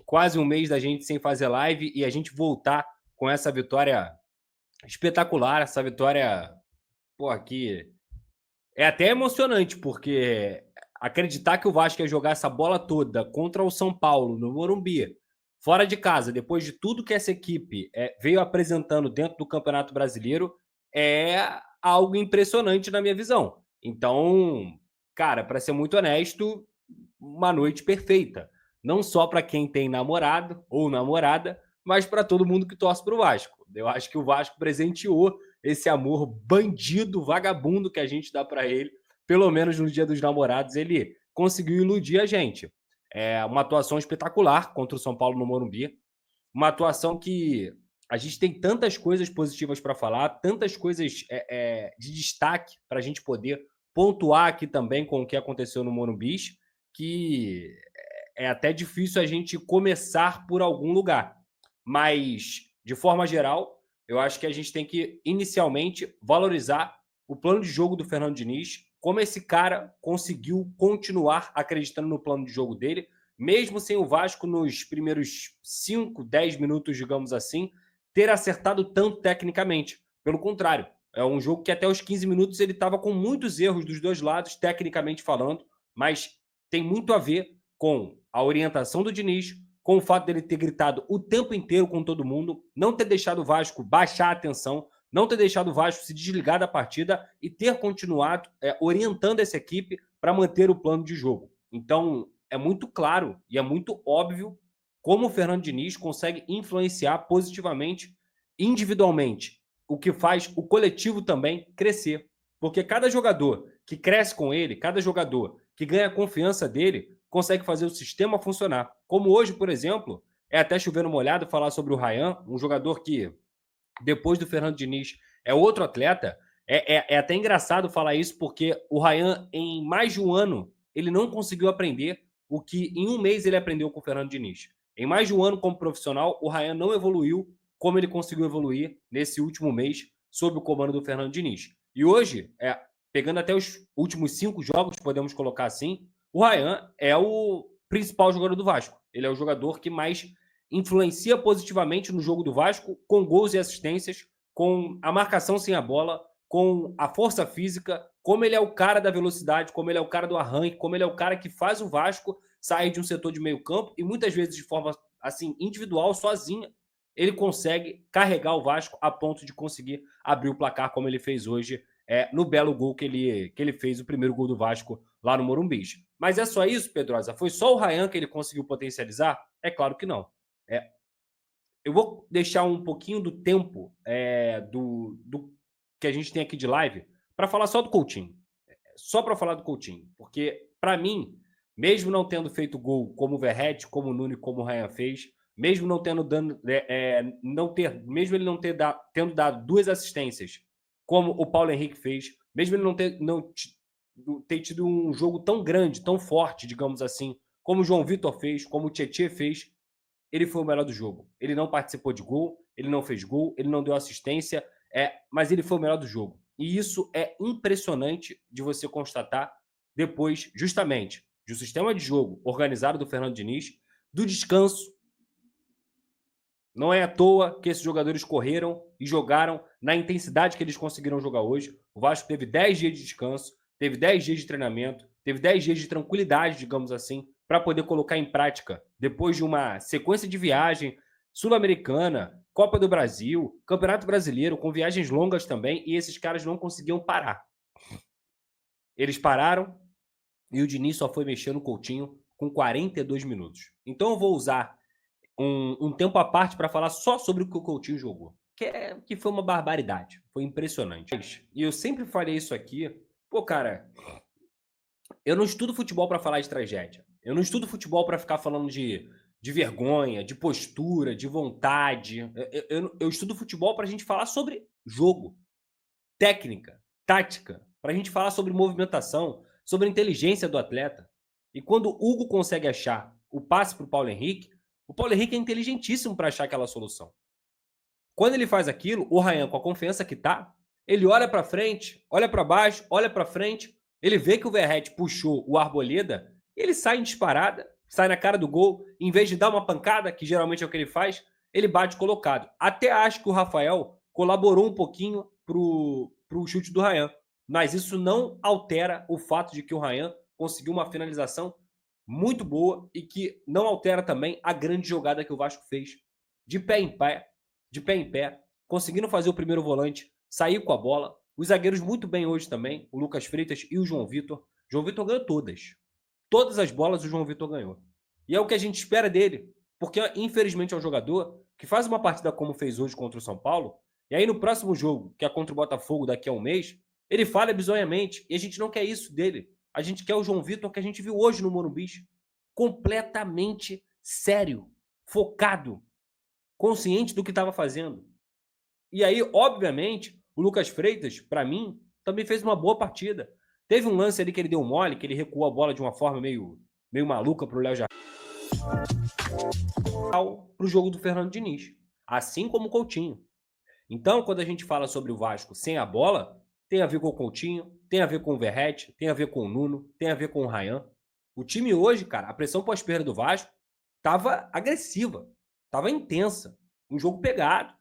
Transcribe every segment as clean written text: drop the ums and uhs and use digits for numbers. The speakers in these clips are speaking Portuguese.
quase um mês da gente sem fazer live e a gente voltar com essa vitória espetacular, essa vitória, pô, que é até emocionante, porque acreditar que o Vasco ia jogar essa bola toda contra o São Paulo, no Morumbi, fora de casa, depois de tudo que essa equipe veio apresentando dentro do Campeonato Brasileiro, é algo impressionante na minha visão. Então, cara, para ser muito honesto, uma noite perfeita. Não só para quem tem namorado ou namorada, mas para todo mundo que torce para o Vasco. Eu acho que o Vasco presenteou esse amor bandido, vagabundo que a gente dá para ele. Pelo menos no Dia dos Namorados, ele conseguiu iludir a gente. É uma atuação espetacular contra o São Paulo no Morumbi. Uma atuação que a gente tem tantas coisas positivas para falar, tantas coisas de destaque para a gente poder pontuar aqui também com o que aconteceu no Morumbi, que é até difícil a gente começar por algum lugar. Mas, de forma geral, eu acho que a gente tem que, inicialmente, valorizar o plano de jogo do Fernando Diniz, como esse cara conseguiu continuar acreditando no plano de jogo dele, mesmo sem o Vasco nos primeiros 5, 10 minutos, digamos assim, ter acertado tanto tecnicamente. Pelo contrário, é um jogo que até os 15 minutos ele estava com muitos erros dos dois lados, tecnicamente falando, mas tem muito a ver com a orientação do Diniz, com o fato dele ter gritado o tempo inteiro com todo mundo, não ter deixado o Vasco baixar a atenção, não ter deixado o Vasco se desligar da partida e ter continuado orientando essa equipe para manter o plano de jogo. Então, é muito claro e é muito óbvio como o Fernando Diniz consegue influenciar positivamente, individualmente, o que faz o coletivo também crescer. Porque cada jogador que cresce com ele, cada jogador que ganha a confiança dele, consegue fazer o sistema funcionar. Como hoje, por exemplo, é até chovendo molhado falar sobre o Ryan, um jogador que, depois do Fernando Diniz, é outro atleta. É até engraçado falar isso, porque o Ryan, em mais de um ano, ele não conseguiu aprender o que em um mês ele aprendeu com o Fernando Diniz. Em mais de um ano como profissional, o Ryan não evoluiu como ele conseguiu evoluir nesse último mês sob o comando do Fernando Diniz. E hoje, pegando até os últimos 5 jogos, podemos colocar assim, o Ryan é o principal jogador do Vasco. Ele é o jogador que mais influencia positivamente no jogo do Vasco, com gols e assistências, com a marcação sem a bola, com a força física, como ele é o cara da velocidade, como ele é o cara do arranque, como ele é o cara que faz o Vasco sair de um setor de meio campo e muitas vezes de forma assim individual, sozinha, ele consegue carregar o Vasco a ponto de conseguir abrir o placar como ele fez hoje no belo gol que ele fez, o primeiro gol do Vasco lá no Morumbi. Mas é só isso, Pedrosa? Foi só o Ryan que ele conseguiu potencializar? É claro que não. É, eu vou deixar um pouquinho do tempo do que a gente tem aqui de live para falar só do Coutinho. Só para falar do Coutinho. Porque, para mim, mesmo não tendo feito gol como o Verratti, como o Nuno, como o Ryan fez, mesmo não tendo dando, mesmo ele não tendo dado 2 assistências, como o Paulo Henrique fez, mesmo ele não ter tido um jogo tão grande, tão forte, digamos assim, como o João Vitor fez, como o Tietê fez, ele foi o melhor do jogo. Ele não participou de gol, ele não fez gol, ele não deu assistência, mas ele foi o melhor do jogo. E isso é impressionante de você constatar depois, justamente, do sistema de jogo organizado do Fernando Diniz, do descanso. Não é à toa que esses jogadores correram e jogaram na intensidade que eles conseguiram jogar hoje. O Vasco teve 10 dias de descanso, teve 10 dias de treinamento, teve 10 dias de tranquilidade, digamos assim, para poder colocar em prática, depois de uma sequência de viagem sul-americana, Copa do Brasil, Campeonato Brasileiro, com viagens longas também, e esses caras não conseguiam parar. Eles pararam e o Diniz só foi mexer no Coutinho com 42 minutos. Então eu vou usar um tempo à parte para falar só sobre o que o Coutinho jogou, que foi uma barbaridade, foi impressionante. E eu sempre falei isso aqui, pô, cara, eu não estudo futebol para falar de tragédia. Eu não estudo futebol para ficar falando de vergonha, de postura, de vontade. Eu estudo futebol para a gente falar sobre jogo, técnica, tática, para a gente falar sobre movimentação, sobre a inteligência do atleta. E quando o Hugo consegue achar o passe para o Paulo Henrique é inteligentíssimo para achar aquela solução. Quando ele faz aquilo, o Ryan, com a confiança que tá, ele olha para frente, olha para baixo, olha para frente, ele vê que o Verratti puxou o Arboleda, ele sai em disparada, sai na cara do gol, em vez de dar uma pancada, que geralmente é o que ele faz, ele bate colocado. Até acho que o Rafael colaborou um pouquinho pro chute do Ryan, mas isso não altera o fato de que o Ryan conseguiu uma finalização muito boa e que não altera também a grande jogada que o Vasco fez de pé em pé, conseguindo fazer o primeiro volante, sair com a bola. Os zagueiros muito bem hoje também, o Lucas Freitas e o João Vitor. João Vitor ganhou todas. Todas as bolas o João Vitor ganhou. E é o que a gente espera dele, porque infelizmente é um jogador que faz uma partida como fez hoje contra o São Paulo, e aí no próximo jogo, que é contra o Botafogo daqui a um mês, ele falha bizonhamente, e a gente não quer isso dele. A gente quer o João Vitor que a gente viu hoje no Morumbi, completamente sério, focado, consciente do que estava fazendo. E aí, obviamente, o Lucas Freitas, para mim, também fez uma boa partida. Teve um lance ali que ele deu mole, que ele recuou a bola de uma forma meio maluca para o Léo Jardim, para o jogo do Fernando Diniz, assim como o Coutinho. Então, quando a gente fala sobre o Vasco sem a bola, tem a ver com o Coutinho, tem a ver com o Verratti, tem a ver com o Nuno, tem a ver com o Ryan. O time hoje, cara, a pressão pós-perda do Vasco estava agressiva, estava intensa, um jogo pegado,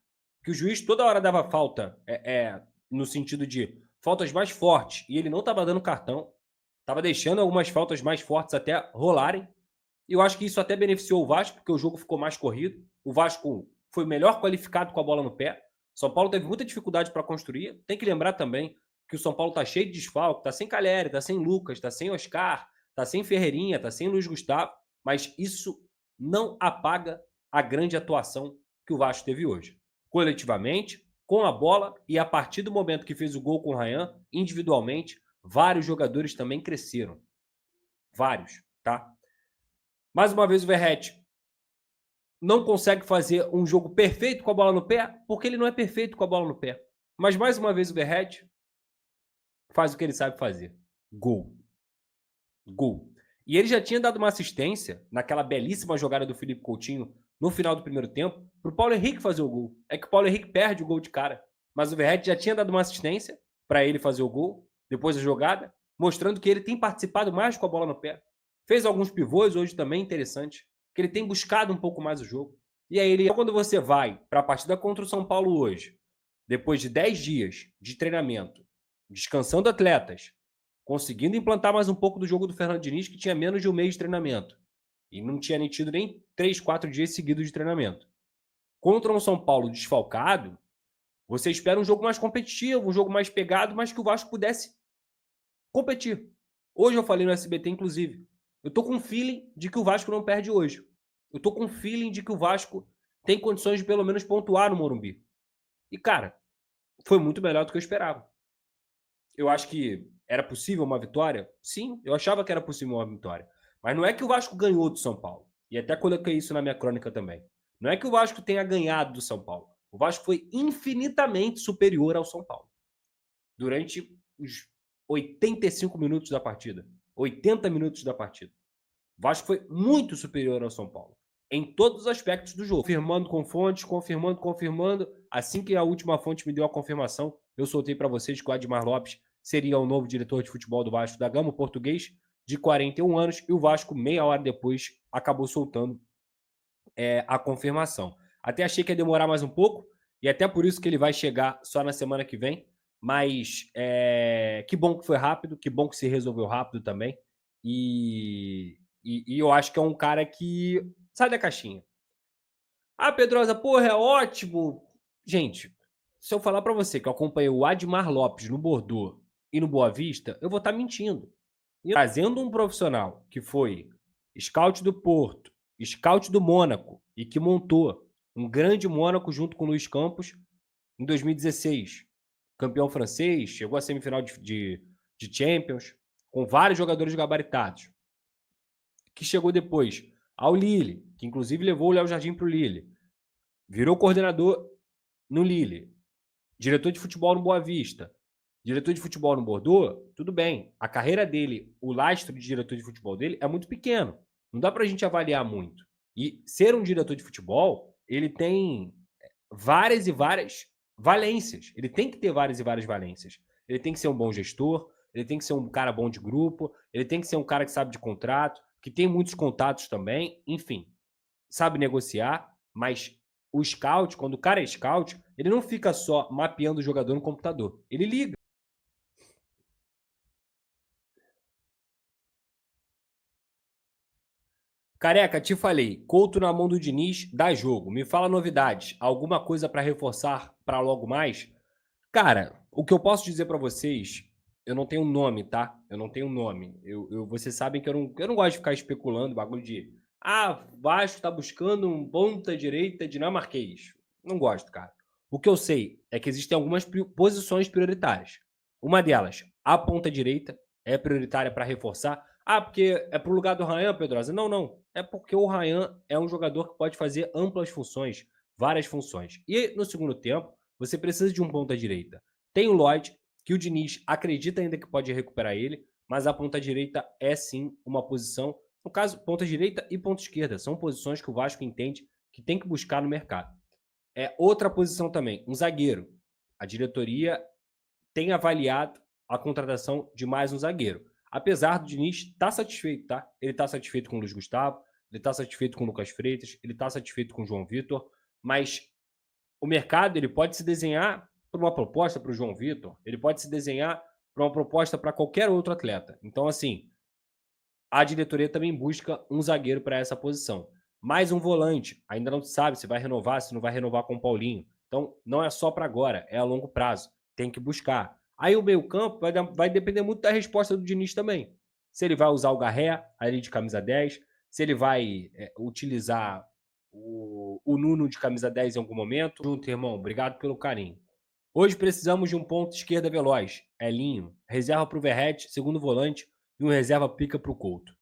que o juiz toda hora dava falta, no sentido de faltas mais fortes, e ele não estava dando cartão, estava deixando algumas faltas mais fortes até rolarem. E eu acho que isso até beneficiou o Vasco, porque o jogo ficou mais corrido. O Vasco foi melhor qualificado com a bola no pé. São Paulo teve muita dificuldade para construir. Tem que lembrar também que o São Paulo está cheio de desfalque, está sem Calheri, está sem Lucas, está sem Oscar, está sem Ferreirinha, está sem Luiz Gustavo, mas isso não apaga a grande atuação que o Vasco teve hoje. Coletivamente, com a bola e a partir do momento que fez o gol com o Ryan, individualmente, vários jogadores também cresceram. Vários, tá? Mais uma vez o Verratti não consegue fazer um jogo perfeito com a bola no pé, porque ele não é perfeito com a bola no pé. Mas mais uma vez o Verratti faz o que ele sabe fazer. Gol. Gol. E ele já tinha dado uma assistência naquela belíssima jogada do Felipe Coutinho no final do primeiro tempo para o Paulo Henrique fazer o gol. É que o Paulo Henrique perde o gol de cara. Mas o Verratti já tinha dado uma assistência para ele fazer o gol depois da jogada, mostrando que ele tem participado mais com a bola no pé. Fez alguns pivôs hoje também interessantes, que ele tem buscado um pouco mais o jogo. E aí, quando você vai para a partida contra o São Paulo hoje, depois de 10 dias de treinamento, descansando atletas, conseguindo implantar mais um pouco do jogo do Fernando Diniz, que tinha menos de um mês de treinamento. E não tinha nem tido nem 3, 4 dias seguidos de treinamento. Contra um São Paulo desfalcado, você espera um jogo mais competitivo, um jogo mais pegado, mas que o Vasco pudesse competir. Hoje eu falei no SBT, inclusive. Eu tô com um feeling de que o Vasco não perde hoje. Eu tô com um feeling de que o Vasco tem condições de pelo menos pontuar no Morumbi. E, cara, foi muito melhor do que eu esperava. Eu acho que era possível uma vitória? Sim, eu achava que era possível uma vitória. Mas não é que o Vasco ganhou do São Paulo. E até coloquei isso na minha crônica também. Não é que o Vasco tenha ganhado do São Paulo. O Vasco foi infinitamente superior ao São Paulo. Durante os 85 minutos da partida. 80 minutos da partida. O Vasco foi muito superior ao São Paulo. Em todos os aspectos do jogo. Confirmando com fontes, confirmando. Assim que a última fonte me deu a confirmação, eu soltei para vocês que o Admar Lopes seria o novo diretor de futebol do Vasco da Gama, português, de 41 anos, e o Vasco, meia hora depois, acabou soltando a confirmação. Até achei que ia demorar mais um pouco, e até por isso que ele vai chegar só na semana que vem, mas que bom que foi rápido, que bom que se resolveu rápido também, e eu acho que é um cara que sai da caixinha. Ah, Pedrosa, porra, é ótimo! Gente, se eu falar para você que eu acompanhei o Admar Lopes no Bordeaux e no Boa Vista, eu vou estar mentindo. E trazendo um profissional que foi scout do Porto, scout do Mônaco e que montou um grande Mônaco junto com o Luiz Campos em 2016. Campeão francês, chegou à semifinal de Champions, com vários jogadores gabaritados. Que chegou depois ao Lille, que inclusive levou o Léo Jardim para o Lille. Virou coordenador no Lille. Diretor de futebol no Boa Vista. Diretor de futebol no Bordeaux, tudo bem. A carreira dele, o lastro de diretor de futebol dele é muito pequeno. Não dá pra gente avaliar muito. E ser um diretor de futebol, ele tem várias e várias valências. Ele tem que ter várias e várias valências. Ele tem que ser um bom gestor, ele tem que ser um cara bom de grupo, ele tem que ser um cara que sabe de contrato, que tem muitos contatos também, enfim, sabe negociar, mas o scout, quando o cara é scout, ele não fica só mapeando o jogador no computador, ele liga. Careca, te falei, Couto na mão do Diniz, dá jogo. Me fala novidades, alguma coisa para reforçar para logo mais? Cara, o que eu posso dizer pra vocês, eu não tenho um nome, tá? Eu não tenho um nome. Vocês sabem que eu não gosto de ficar especulando bagulho de Vasco tá buscando um ponta direita dinamarquês. Não gosto, cara. O que eu sei é que existem algumas posições prioritárias. Uma delas, a ponta direita, é prioritária para reforçar. Porque é pro lugar do Ryan, Pedrosa? Não, não. É porque o Ryan é um jogador que pode fazer amplas funções, várias funções. E no segundo tempo, você precisa de um ponta-direita. Tem o Lloyd, que o Diniz acredita ainda que pode recuperar ele, mas a ponta-direita é sim uma posição. No caso, ponta-direita e ponta-esquerda são posições que o Vasco entende que tem que buscar no mercado. É outra posição também, um zagueiro. A diretoria tem avaliado a contratação de mais um zagueiro. Apesar do Diniz estar satisfeito, tá? Ele está satisfeito com o Luiz Gustavo, ele está satisfeito com o Lucas Freitas, ele está satisfeito com o João Vitor, mas o mercado ele pode se desenhar para uma proposta para o João Vitor, ele pode se desenhar para uma proposta para qualquer outro atleta. Então, assim, a diretoria também busca um zagueiro para essa posição. Mais um volante, ainda não se sabe se vai renovar, se não vai renovar com o Paulinho. Então, não é só para agora, é a longo prazo. Tem que buscar. Aí o meio-campo vai depender muito da resposta do Diniz também. Se ele vai usar o Garré, ali de camisa 10, se ele vai utilizar o Nuno de camisa 10 em algum momento. Junto, irmão. Obrigado pelo carinho. Hoje precisamos de um ponto esquerda veloz. Elinho. Reserva para o Verrete, segundo volante, e um reserva pica para o Couto.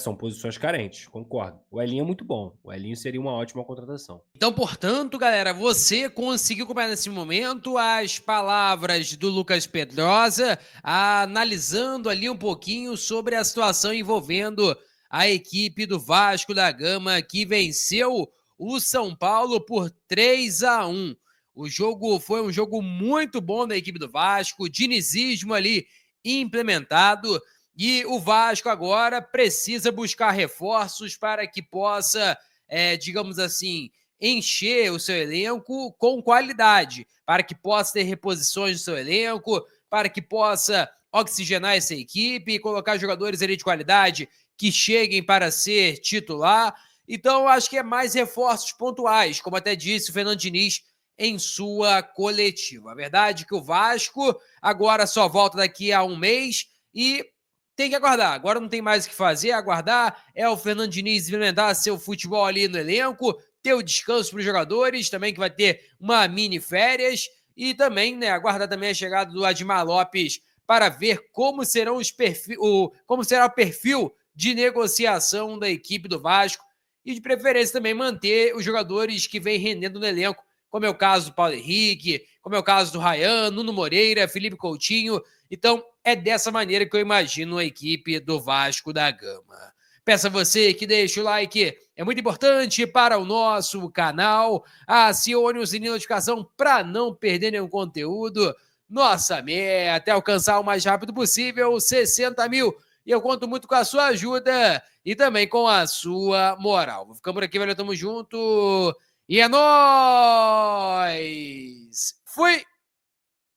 São posições carentes, concordo. O Elinho é muito bom. O Elinho seria uma ótima contratação. Então, portanto, galera, você conseguiu acompanhar nesse momento as palavras do Lucas Pedrosa, analisando ali um pouquinho sobre a situação envolvendo a equipe do Vasco da Gama, que venceu o São Paulo por 3-1. O jogo foi um jogo muito bom da equipe do Vasco, dinizismo ali implementado, e o Vasco agora precisa buscar reforços para que possa, digamos assim, encher o seu elenco com qualidade, para que possa ter reposições no seu elenco, para que possa oxigenar essa equipe e colocar jogadores ali de qualidade que cheguem para ser titular. Então, acho que é mais reforços pontuais, como até disse o Fernando Diniz em sua coletiva. A verdade é que o Vasco agora só volta daqui a um mês e tem que aguardar. Agora não tem mais o que fazer, aguardar. É o Fernando Diniz implementar seu futebol ali no elenco, ter o descanso para os jogadores, também que vai ter uma mini férias, e também, né, aguardar também a chegada do Admar Lopes para ver como serão como será o perfil de negociação da equipe do Vasco e de preferência também manter os jogadores que vêm rendendo no elenco, como é o caso do Paulo Henrique, como é o caso do Ryan, Nuno Moreira, Felipe Coutinho. Então, é dessa maneira que eu imagino a equipe do Vasco da Gama. Peço a você que deixe o like, é muito importante para o nosso canal. Acione o sininho de notificação para não perder nenhum conteúdo. Nossa meta é alcançar o mais rápido possível 60 mil. E eu conto muito com a sua ajuda e também com a sua moral. Vou ficando por aqui, valeu, tamo junto. E é nóis! Fui!